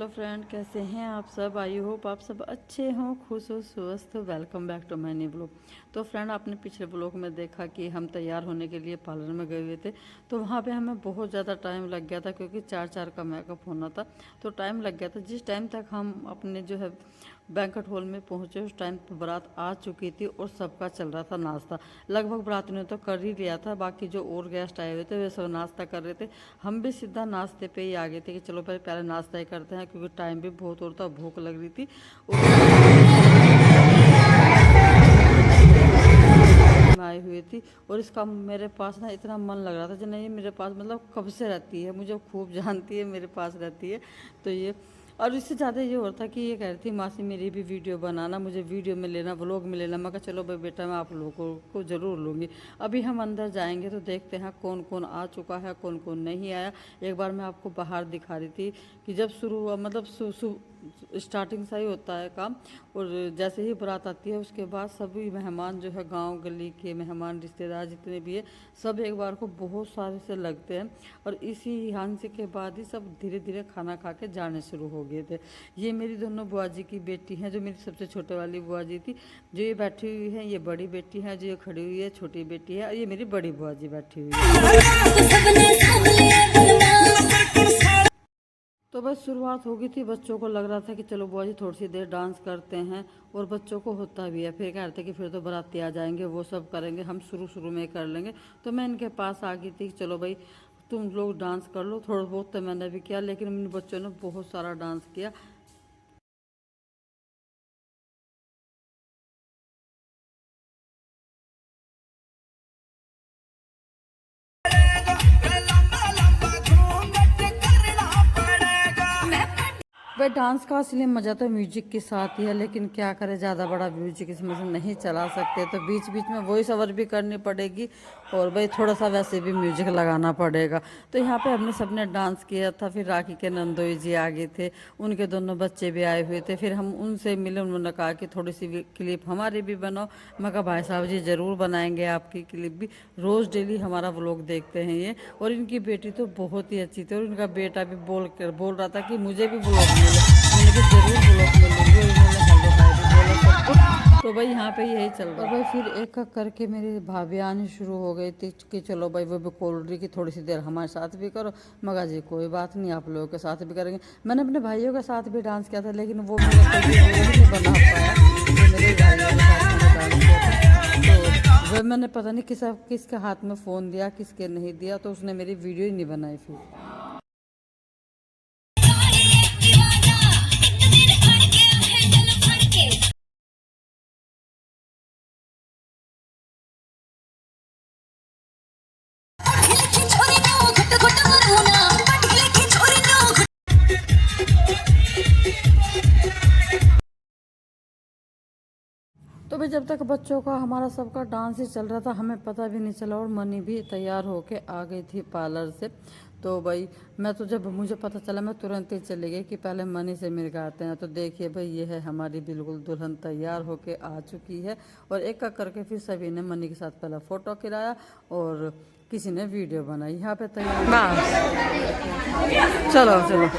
Friend, कैसे हैं आप सब। आई होप आप सब अच्छे हों, खुश हो, स्वस्थ हो। Welcome back to my new blog. तो फ्रेंड, आपने पिछले ब्लॉग में देखा कि हम तैयार होने के लिए पार्लर में गए हुए थे। तो वहाँ पे हमें बहुत ज़्यादा टाइम लग गया था, क्योंकि 4 का मेकअप होना था। तो टाइम लग गया था। जिस टाइम तक हम अपने जो है बैंक्वेट हॉल में पहुँचे, उस टाइम पर बारात आ चुकी थी और सबका चल रहा था नाश्ता। लगभग बारात ने तो कर ही लिया था, बाकी जो और गेस्ट आए हुए थे वे सब नाश्ता कर रहे थे। हम भी सीधा नाश्ते पे ही आ गए थे कि चलो पहले नाश्ता ही करते हैं, क्योंकि टाइम भी बहुत और था, भूख लग रही थी। आई हुई थी और इसका मेरे पास ना इतना मन लग रहा था जो नहीं, मेरे पास मतलब कब से रहती है, मुझे खूब जानती है, मेरे पास रहती है। तो ये और इससे ज़्यादा ये होता कि ये कह रही थी मासी मेरी भी वीडियो बनाना, मुझे वीडियो में लेना, व्लॉग में लेना। मैं कहा चलो भाई बेटा, मैं आप लोगों को ज़रूर लूँगी। अभी हम अंदर जाएंगे तो देखते हैं कौन कौन आ चुका है, कौन कौन नहीं आया। एक बार मैं आपको बाहर दिखा रही थी कि जब शुरू हुआ, मतलब स्टार्टिंग से ही होता है काम, और जैसे ही बारात आती है उसके बाद सभी मेहमान जो है, गांव गली के मेहमान, रिश्तेदार जितने भी है, सब एक बार को बहुत सारे से लगते हैं। और इसी हांसी के बाद ही सब धीरे धीरे खाना खा के जाने शुरू हो गए थे। ये मेरी दोनों बुआ जी की बेटी हैं, जो मेरी सबसे छोटे वाली बुआ जी थी, जो ये बैठी हुई है, ये बड़ी बेटी है, जो ये खड़ी हुई है छोटी बेटी है, और ये मेरी बड़ी बुआ जी बैठी हुई है। तो बस शुरुआत हो गई थी। बच्चों को लग रहा था कि चलो बुआ जी थोड़ी सी देर डांस करते हैं, और बच्चों को होता भी है। फिर कह रहे थे कि फिर तो बाराती आ जाएंगे, वो सब करेंगे, हम शुरू शुरू में कर लेंगे। तो मैं इनके पास आ गई थी कि चलो भाई तुम लोग डांस कर लो। थोड़ा बहुत तो मैंने भी किया, लेकिन इन बच्चों ने बहुत सारा डांस किया। वह डांस का असली मज़ा तो म्यूजिक के साथ ही है, लेकिन क्या करें, ज़्यादा बड़ा म्यूजिक इसमें से नहीं चला सकते, तो बीच बीच में वॉइस ओवर भी करनी पड़ेगी, और भाई थोड़ा सा वैसे भी म्यूजिक लगाना पड़ेगा। तो यहाँ पे हमने सबने डांस किया था। फिर राखी के नंदोई जी आ गए थे, उनके दोनों बच्चे भी आए हुए थे। फिर हम उनसे मिले, उन्होंने कहा कि थोड़ी सी क्लिप हमारी भी बनाओ। मैं कहा भाई साहब जी ज़रूर बनाएंगे आपकी क्लिप भी, रोज़ डेली हमारा व्लॉग देखते हैं ये। और इनकी बेटी तो बहुत ही अच्छी थी, और इनका बेटा भी बोल रहा था कि मुझे भी व्लॉग मिले। मैंने भी ज़रूर ब्लॉक में लूँगी, और इन्होंने हेलो हाय भी बोला सबको। तो भाई यहाँ पे यही चल रहा है। और भाई फिर एक एक करके मेरी भाभी आनी शुरू हो गई थी कि चलो भाई वो भी बोल रही कि थोड़ी सी देर हमारे साथ भी करो। मगा जी कोई बात नहीं, आप लोगों के साथ भी करेंगे। मैंने अपने भाइयों के साथ भी डांस किया था, लेकिन वो मेरे नहीं बना पाया जो मेरे भाइयों के साथ मैंने डांस किया था। तो वह मैंने पता नहीं किसके हाथ में फ़ोन दिया, किसके नहीं दिया, तो उसने मेरी वीडियो ही नहीं बनाई फिर। तो भाई जब तक बच्चों का हमारा सबका डांस ही चल रहा था, हमें पता भी नहीं चला, और मनी भी तैयार होके आ गई थी पार्लर से। तो भाई मैं तो जब मुझे पता चला, मैं तुरंत ही चली गई कि पहले मनी से मिल के आते हैं। तो देखिए भाई, ये है हमारी बिल्कुल दुल्हन तैयार होके आ चुकी है। और एक एक करके फिर सभी ने मनी के साथ पहले फ़ोटो खिलाया, और किसी ने वीडियो बनाई। यहाँ पे तैयार चलो चलो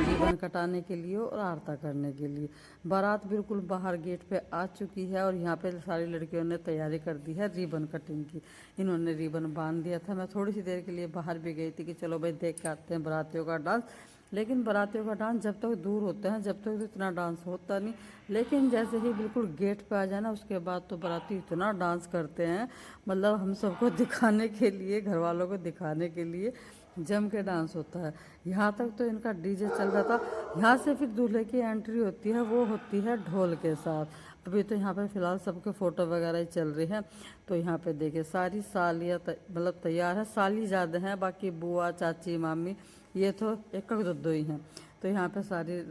रिबन कटाने के लिए और आरता करने के लिए। बारात बिल्कुल बाहर गेट पे आ चुकी है, और यहाँ पे सारी लड़कियों ने तैयारी कर दी है रिबन कटिंग की। इन्होंने रिबन बांध दिया था। मैं थोड़ी सी देर के लिए बाहर भी गई थी कि चलो भाई देख के आते हैं बारातियों का डांस। लेकिन बारातियों का डांस जब तक दूर होते हैं, जब तक तो इतना डांस होता नहीं। लेकिन जैसे ही बिल्कुल गेट पे आ जाए ना, उसके बाद तो बाराती इतना डांस करते हैं, मतलब हम सबको दिखाने के लिए, घर वालों को दिखाने के लिए जम के डांस होता है। यहाँ तक तो इनका डीजे चल रहा था। यहाँ से फिर दूल्हे की एंट्री होती है, वो होती है ढोल के साथ। अभी तो यहाँ पे फ़िलहाल सबके फ़ोटो वगैरह ही चल रही हैं। तो यहाँ पे देखिए सारी सालियाँ मतलब तैयार है। साली ज़्यादा हैं, बाकी बुआ चाची मामी ये तो एक दो दो ही हैं। तो यहाँ पे सारी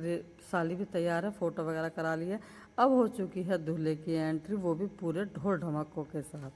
साली भी तैयार है, फ़ोटो वगैरह करा ली है। अब हो चुकी है दूल्हे की एंट्री, वो भी पूरे ढोल ढमाकों के साथ।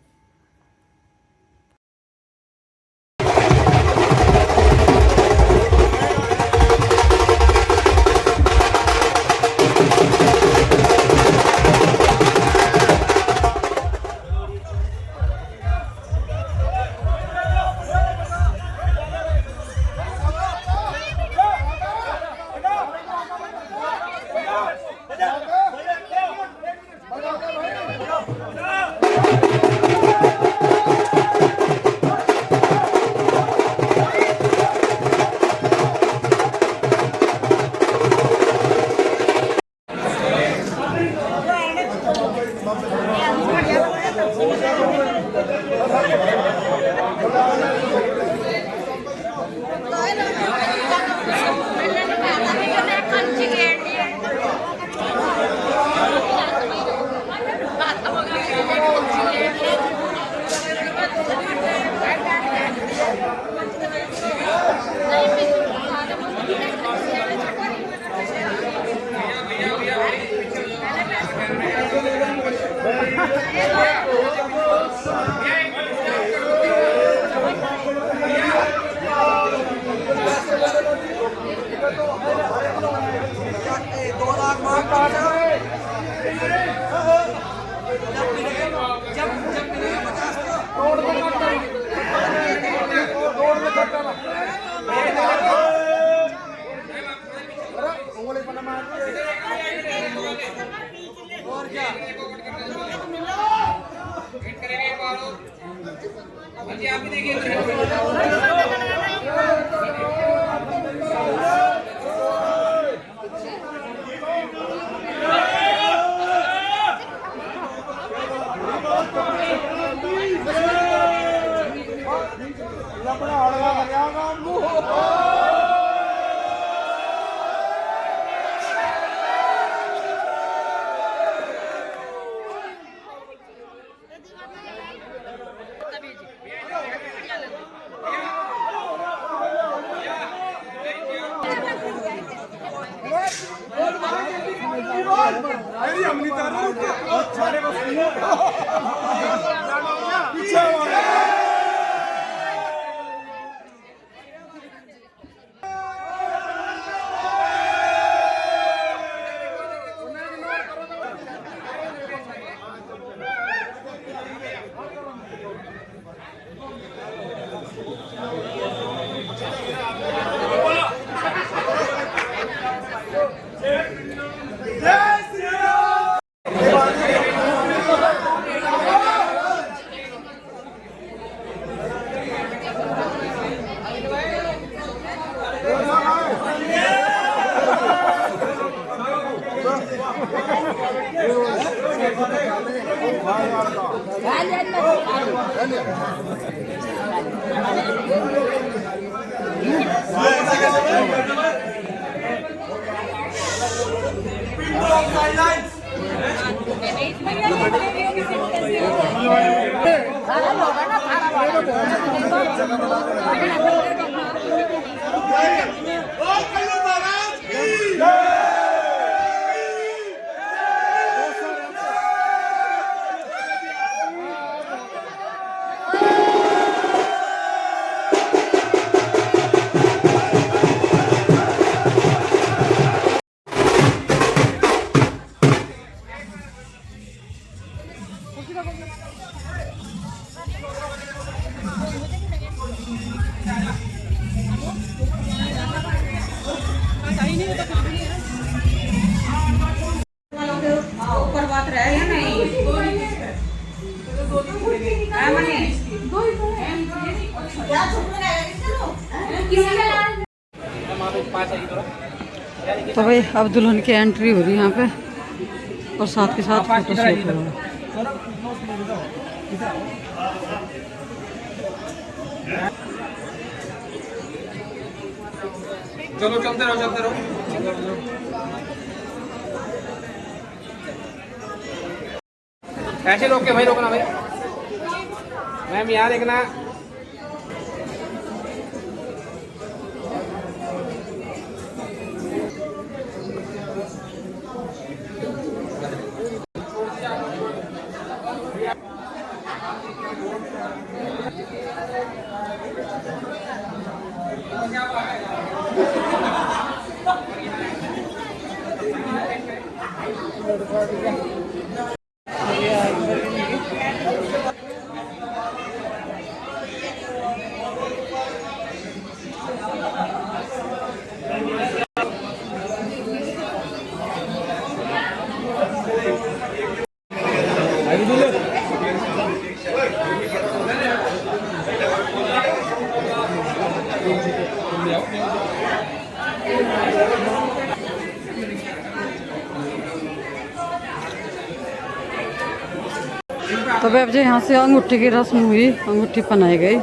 तो भाई अब दुल्हन की एंट्री हो रही है यहाँ पे और साथ के साथ फोटो शूट हो रहा है। चलो चलते रहो चलते रहो। ऐसे रोक के भाई, रोकना भाई। मैम यहाँ देखना। तो अब जो यहाँ से अंगूठी की रस्म हुई, अंगूठी पहनाई गई।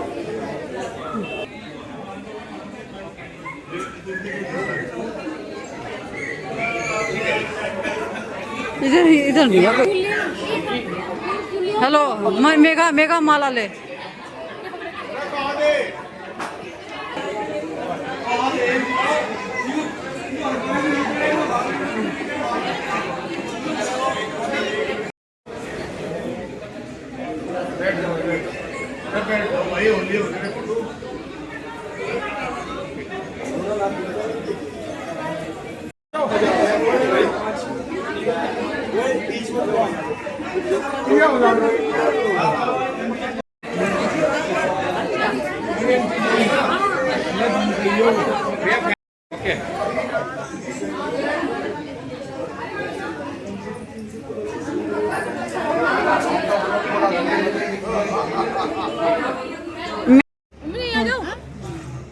इधर इधर नहीं है। हेलो, मेगा मेगा माला ले।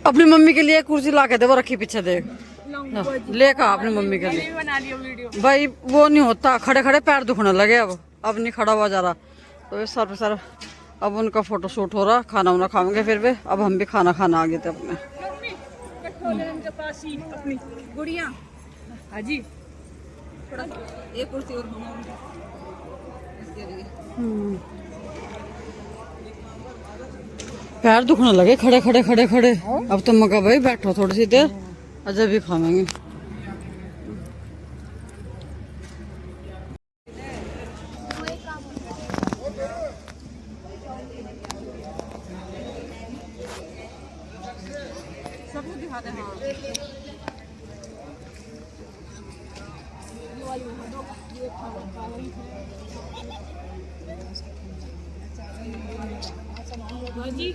अपनी मम्मी के लिए कुर्सी ला के दे, वो रखी पीछे देख, ले का अपनी मम्मी के लिए। बना लियो वीडियो। भाई वो नहीं होता, खड़े खड़े पैर दुखने लगे, अब नहीं खड़ा हुआ जा रहा। तो इस सर पे सर अब उनका फोटो शूट हो रहा, खाना वाना खाएंगे फिर वे। अब हम भी खाना खाना आ गए थे अपने। के पास ही अपनी गुड़िया हाजी थोड़ा एक कुर्सी और इसके लिए। पैर दुखने लगे खड़े खड़े खड़े खड़े। अब तो मैं कहा भाई बैठो थोड़ी सी देर, अजय भी खाएंगे। सबको दिखा दे। हाँ जी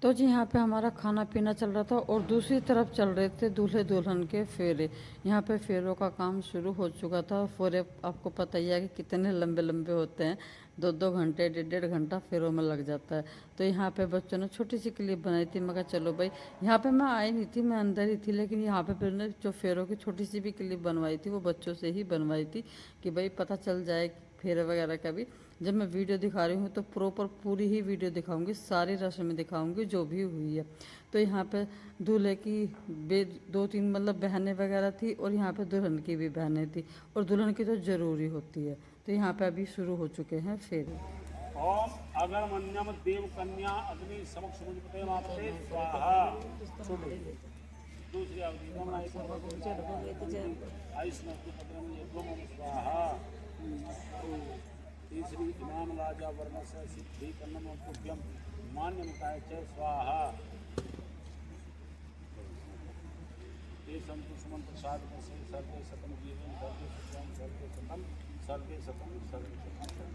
तो जी यहाँ पे हमारा खाना पीना चल रहा था और दूसरी तरफ चल रहे थे दूल्हे दुल्हन के फेरे। यहाँ पे फेरों का काम शुरू हो चुका था। फेरे आपको पता ही है कि कितने लंबे लंबे होते हैं, 2-2 घंटे 1.5 घंटा फेरों में लग जाता है। तो यहाँ पे बच्चों ने छोटी सी क्लिप बनाई थी। मैं कहा चलो भाई, यहाँ पे मैं आई नहीं थी, मैं अंदर ही थी, लेकिन यहाँ पे फिर ने जो फेरों की छोटी सी भी क्लिप बनवाई थी वो बच्चों से ही बनवाई थी कि भाई पता चल जाए फेरे वगैरह का भी। जब मैं वीडियो दिखा रही हूँ तो प्रॉपर पूरी ही वीडियो दिखाऊंगी, सारी रस्में दिखाऊंगी जो भी हुई है। तो यहाँ पे दूल्हे की 2-3 मतलब बहनें वगैरह थी और यहाँ पे दुल्हन की भी बहनें थी, और दुल्हन की तो ज़रूरी होती है। तो यहाँ पे अभी शुरू हो चुके हैं फेरे। ओम अगरमन्यम देव कन्या अग्नि समक्ष मुझपते मापते स्वाहा। दूसरी अवधि स्वाहा। तीसरी इमाम राजा वर्ण से सिद्धि कन्नम पुभ्यम मान्य मुकाय च स्वाहा। ये संतु सुमन प्रसाद से सर्वे सतम जीवन सर्वे सतम सर्वे सतम सर्वे सतम सर्वे सतम।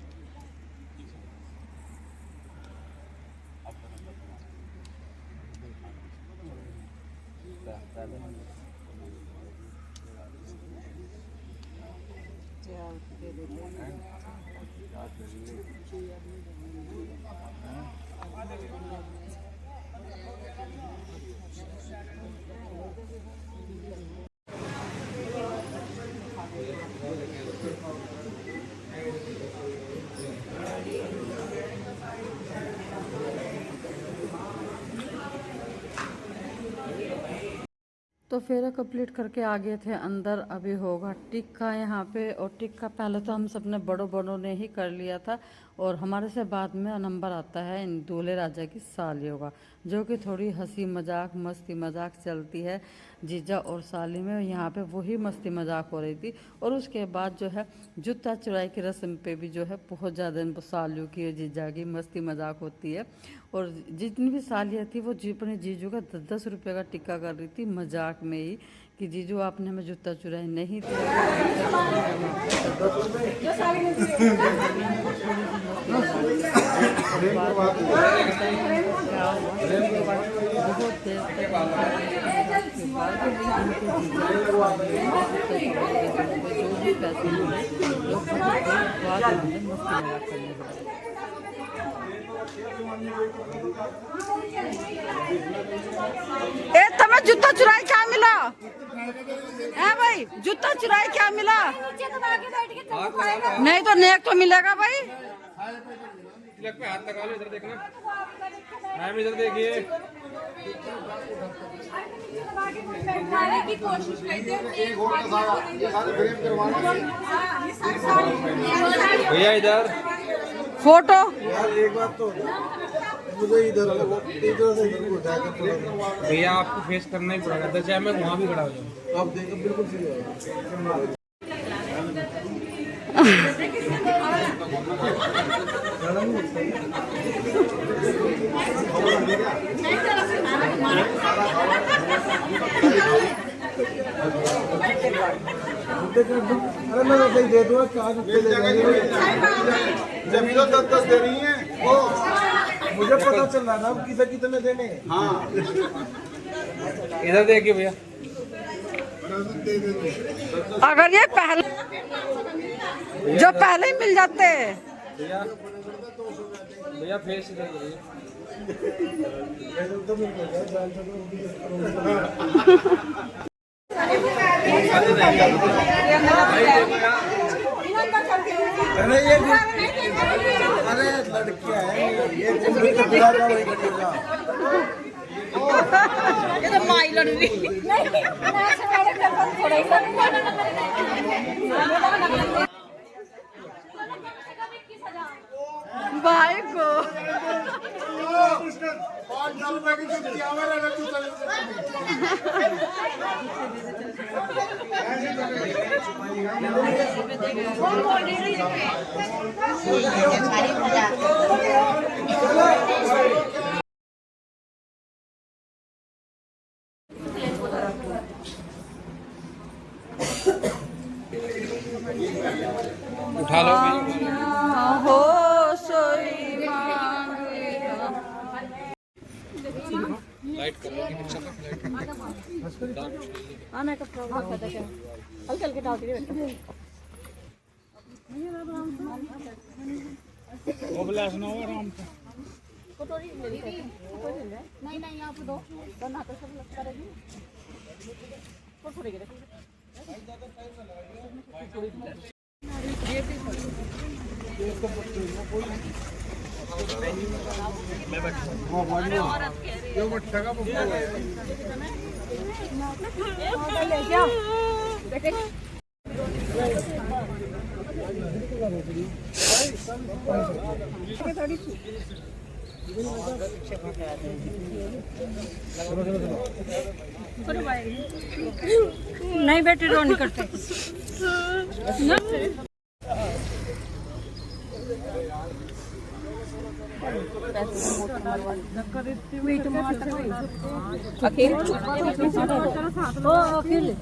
तो फेरा कंप्लीट करके आ गए थे अंदर। अभी होगा टिक्का यहाँ पे, और टिक्का पहले तो हम सबने बड़ों बड़ों ने ही कर लिया था, और हमारे से बाद में नंबर आता है इन दूल्हे राजा की सालियों का, जो कि थोड़ी हंसी मजाक मस्ती मजाक चलती है जीजा और साली में। यहाँ पे वही मस्ती मजाक हो रही थी। और उसके बाद जो है जूता चुराई की रस्म पे भी जो है बहुत ज़्यादा सालियों की जीजा की मस्ती मजाक होती है। और जितनी भी सालियाँ थी वो अपने जीजू का 10-10 रुपये का टिक्का कर रही थी मजाक में ही, कि जीजू आपने हमें जूता चुराई नहीं थी। बहुत देर ए तुम्हें जूता चुराई क्या मिला है भाई? जूता चुराई क्या मिला? नहीं तो नेक तो मिलेगा भाई। तिलक पे हाथ लगा लो, इधर देखना, मैम इधर देखिए। भैया इधर फोटो एक बात तो मुझे इधर से इधर को जाकर थोड़ा भैया आपको फेस करना ही पड़ेगा, तो चाहे मैं वहाँ भी खड़ा हो जाऊँ। आप देखो बिल्कुल सही अरे मैं वैसे ही दे दूँगा, क्या जब तो 10-10 दे रही हैं वो मुझे पता चल रहा था किसे कितने देने। हाँ इधर देखिए भैया, अगर ये पहले जो पहले ही मिल जाते भैया भैया फेस देखिए अरे ये अरे लड़कियां हैं ये जिंदगी का बिना का वही करेगा ये तो माई लड़ रही भाई को 500 रुपए की छुट्टी हमारे ना तू उठा लो हो सोई मांगेगा। लाइट करो हाँ मैं कब हल्के हल्के डाल के वो ब्लास ना हो आराम से नहीं नहीं आप दो बना तो सब लग करेगी नहीं बेटे रो नहीं करते अकेले